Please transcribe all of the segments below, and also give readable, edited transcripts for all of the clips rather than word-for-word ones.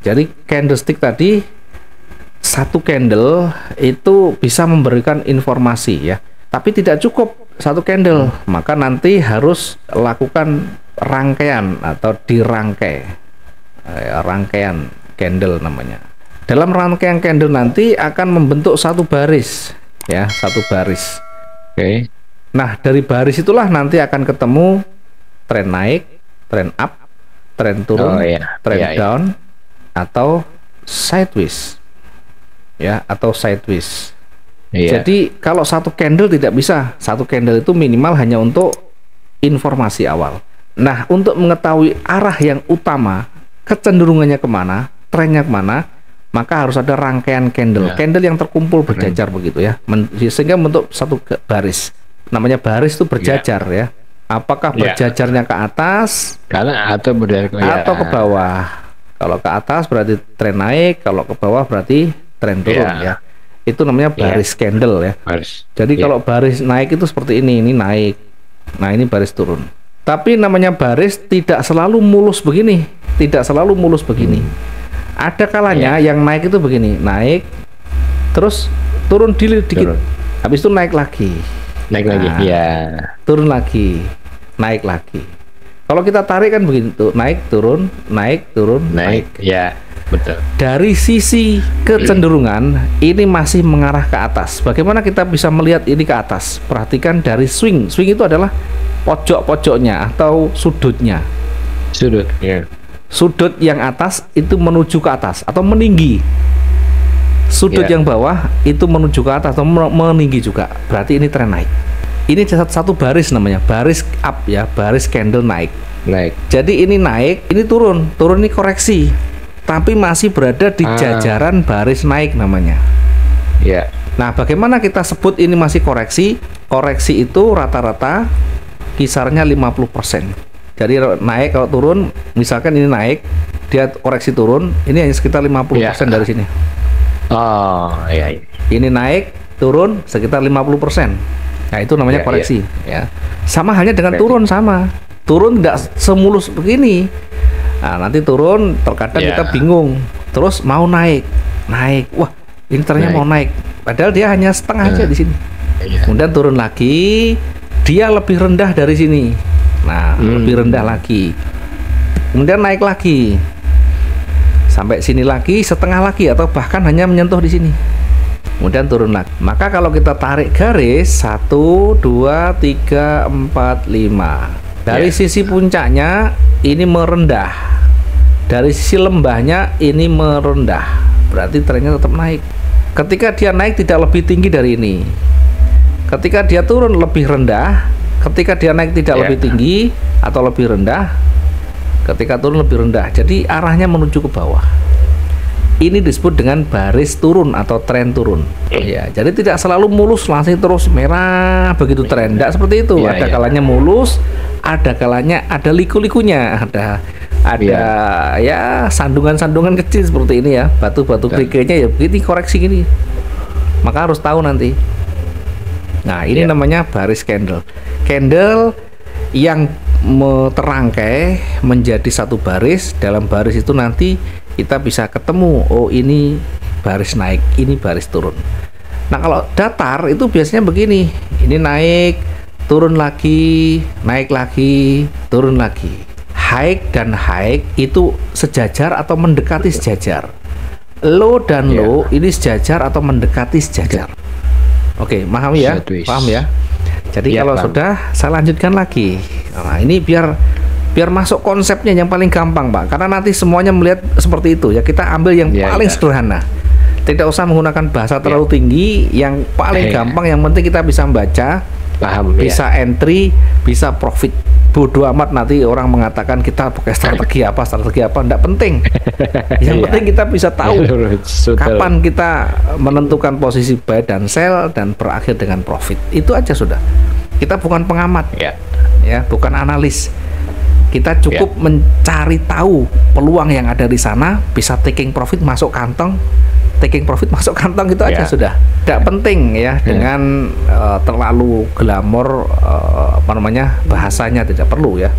Jadi candlestick tadi, satu candle itu bisa memberikan informasi ya, tapi tidak cukup satu candle, maka nanti harus lakukan rangkaian atau dirangkai, rangkaian candle namanya. Dalam rangkaian candle nanti akan membentuk satu baris ya, satu baris. Oke. Nah, dari baris itulah nanti akan ketemu tren naik, tren up, tren turun, tren down, atau sideways ya, atau sideways. Jadi kalau satu candle tidak bisa, satu candle itu minimal hanya untuk informasi awal. Nah, untuk mengetahui arah yang utama, kecenderungannya kemana, trennya kemana, maka harus ada rangkaian candle, candle yang terkumpul berjajar begitu ya, sehingga membentuk satu baris. Namanya baris itu berjajar ya. Apakah berjajarnya ke atas, atau ke bawah? Kalau ke atas berarti tren naik, kalau ke bawah berarti tren turun ya. Itu namanya baris candle ya. Jadi kalau baris naik itu seperti ini naik. Nah, ini baris turun. Tapi namanya baris tidak selalu mulus begini, tidak selalu mulus begini. Ada kalanya yang naik itu begini, naik, terus turun dikit, habis itu naik lagi. Turun lagi, naik lagi. Kalau kita tarik kan begitu, naik turun, naik turun, naik. Ya, betul. Dari sisi kecenderungan ini masih mengarah ke atas. Bagaimana kita bisa melihat ini ke atas? Perhatikan dari swing. Swing itu adalah pojok-pojoknya atau sudutnya. Sudut, ya. Sudut yang atas itu menuju ke atas atau meninggi. Sudut yang bawah itu menuju ke atas atau meninggi juga. Berarti ini tren naik. Ini satu baris namanya, baris up ya, baris candle naik. Jadi ini naik, ini turun. Turun ini koreksi. Tapi masih berada di jajaran baris naik namanya. Nah, bagaimana kita sebut ini masih koreksi? Koreksi itu rata-rata kisarannya 50%. Jadi naik, kalau turun, misalkan ini naik, dia koreksi turun, ini hanya sekitar 50% dari sini. Ini naik, turun sekitar 50%. Nah, itu namanya koreksi ya. Sama halnya dengan turun, sama. Turun tidak semulus begini. Nah, nanti turun terkadang kita bingung. Terus mau naik. Wah, ini ternyata mau naik. Padahal dia hanya setengah aja di sini. Kemudian turun lagi, dia lebih rendah dari sini. Nah, lebih rendah lagi. Kemudian naik lagi. Sampai sini lagi, setengah lagi, atau bahkan hanya menyentuh di sini. Kemudian turun lagi. Maka kalau kita tarik garis 1, 2, 3, 4, 5. Dari sisi puncaknya ini merendah. Dari sisi lembahnya ini merendah. Berarti trennya tetap naik. Ketika dia naik tidak lebih tinggi dari ini. Ketika dia turun lebih rendah. Ketika dia naik tidak lebih tinggi atau lebih rendah. Ketika turun lebih rendah. Jadi arahnya menuju ke bawah. Ini disebut dengan baris turun atau tren turun. Ya, jadi tidak selalu mulus langsung terus merah begitu tren. Tidak seperti itu. Ada kalanya mulus, ada kalanya ada liku-likunya, ada ya sandungan-sandungan kecil seperti ini ya, batu-batu kerikilnya ya begini, koreksi gini. Maka harus tahu nanti. Nah, ini namanya baris candle. Candle yang terangkai menjadi satu baris. Dalam baris itu nanti kita bisa ketemu, oh ini baris naik, ini baris turun. Nah, kalau datar itu biasanya begini, ini naik, turun lagi, naik lagi, turun lagi. High dan high itu sejajar atau mendekati sejajar. Low dan low ini sejajar atau mendekati sejajar. Oke, paham ya? Paham ya? Jadi kalau sudah, saya lanjutkan lagi. Nah, ini biar masuk konsepnya yang paling gampang, Pak. Karena nanti semuanya melihat seperti itu ya. Kita ambil yang paling sederhana. Tidak usah menggunakan bahasa terlalu tinggi. Yang paling gampang, yang penting kita bisa membaca, bisa entry, bisa profit. Bodoh amat nanti orang mengatakan kita pakai strategi apa, enggak penting. Yang penting kita bisa tahu kapan kita menentukan posisi buy dan sell dan berakhir dengan profit. Itu aja sudah. Kita bukan pengamat, ya, bukan analis. Kita cukup mencari tahu peluang yang ada di sana, bisa taking profit masuk kantong, itu aja sudah. Tidak penting ya dengan terlalu glamor bahasanya, tidak perlu ya.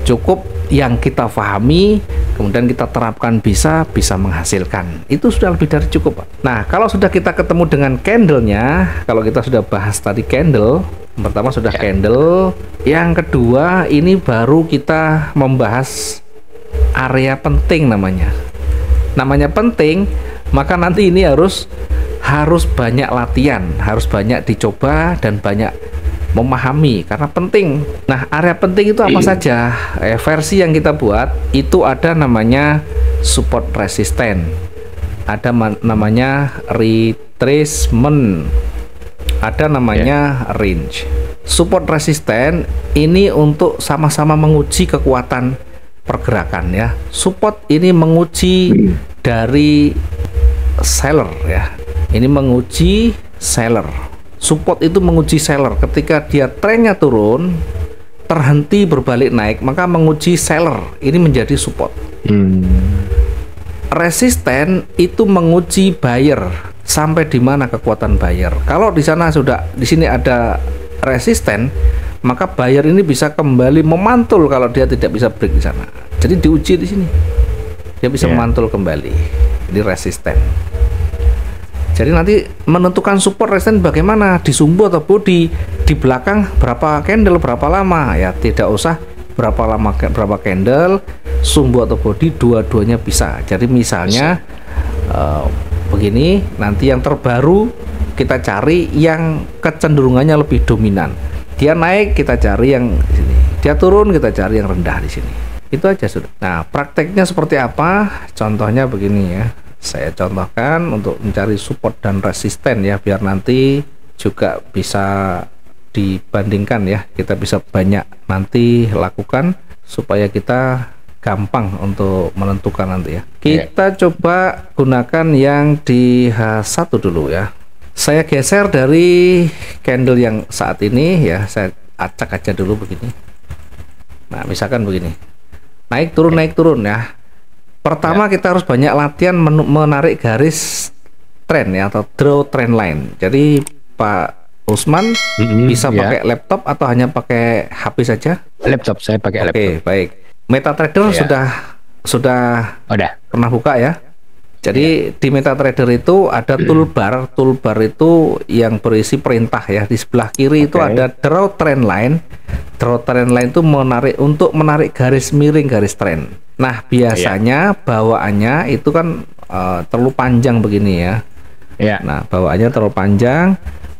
Cukup yang kita pahami, kemudian kita terapkan bisa menghasilkan. Itu sudah lebih dari cukup, Pak. Nah, kalau sudah kita ketemu dengan candle-nya, kalau kita sudah bahas tadi candle, pertama sudah candle, yang kedua ini baru kita membahas area penting namanya. Namanya penting, maka nanti ini harus banyak latihan, harus banyak dicoba dan banyak memahami karena penting. Nah, area penting itu apa saja? Versi yang kita buat itu ada namanya support resistant, ada namanya retracement, ada namanya range. Support resistant ini untuk sama-sama menguji kekuatan pergerakan ya. Support ini menguji dari seller ya. Ini menguji seller. Support itu menguji seller. Ketika dia trennya turun, terhenti berbalik naik, maka menguji seller. Ini menjadi support. Resisten itu menguji buyer. Sampai di mana kekuatan buyer. Kalau di sana di sini ada resisten, maka buyer ini bisa kembali memantul kalau dia tidak bisa break di sana. Jadi diuji di sini. Dia bisa memantul kembali. Ini resisten. Jadi nanti menentukan support resisten bagaimana, di sumbu atau body, di belakang berapa candle, berapa lama ya, tidak usah berapa lama, berapa candle, sumbu atau body, dua-duanya bisa. Jadi misalnya begini, nanti yang terbaru kita cari yang kecenderungannya lebih dominan. Dia naik, kita cari yang di sini. Dia turun, kita cari yang rendah di sini. Itu aja sudah. Nah, prakteknya seperti apa? Contohnya begini ya. Saya contohkan untuk mencari support dan resisten ya, biar nanti juga bisa dibandingkan ya, kita bisa banyak nanti lakukan supaya kita gampang untuk menentukan nanti ya. Kita coba gunakan yang di H1 dulu ya. Saya geser dari candle yang saat ini ya, saya acak aja dulu begini. Nah, misalkan begini, naik turun ya. Pertama kita harus banyak latihan menarik garis tren ya, atau draw trend line. Jadi Pak Usman bisa pakai laptop atau hanya pakai HP saja? Laptop, saya pakai laptop. Oke, baik. MetaTrader sudah pernah buka ya. Jadi di MetaTrader itu ada toolbar. Toolbar itu yang berisi perintah ya. Di sebelah kiri itu ada draw trend line. Draw trend line itu menarik garis miring, garis trend. Nah, biasanya bawaannya itu kan terlalu panjang begini ya. Nah, bawaannya terlalu panjang.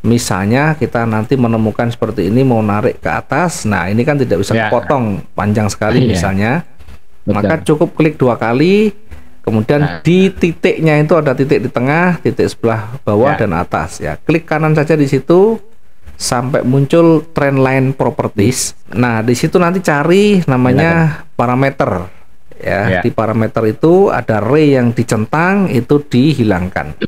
Misalnya kita nanti menemukan seperti ini, mau narik ke atas. Nah, ini kan tidak bisa potong, panjang sekali misalnya. Maka cukup klik 2 kali. Kemudian di titiknya itu ada titik di tengah, titik sebelah bawah dan atas ya. Klik kanan saja di situ sampai muncul trend line properties. Nah, di situ nanti cari namanya parameter ya. Di parameter itu ada ray yang dicentang, itu dihilangkan.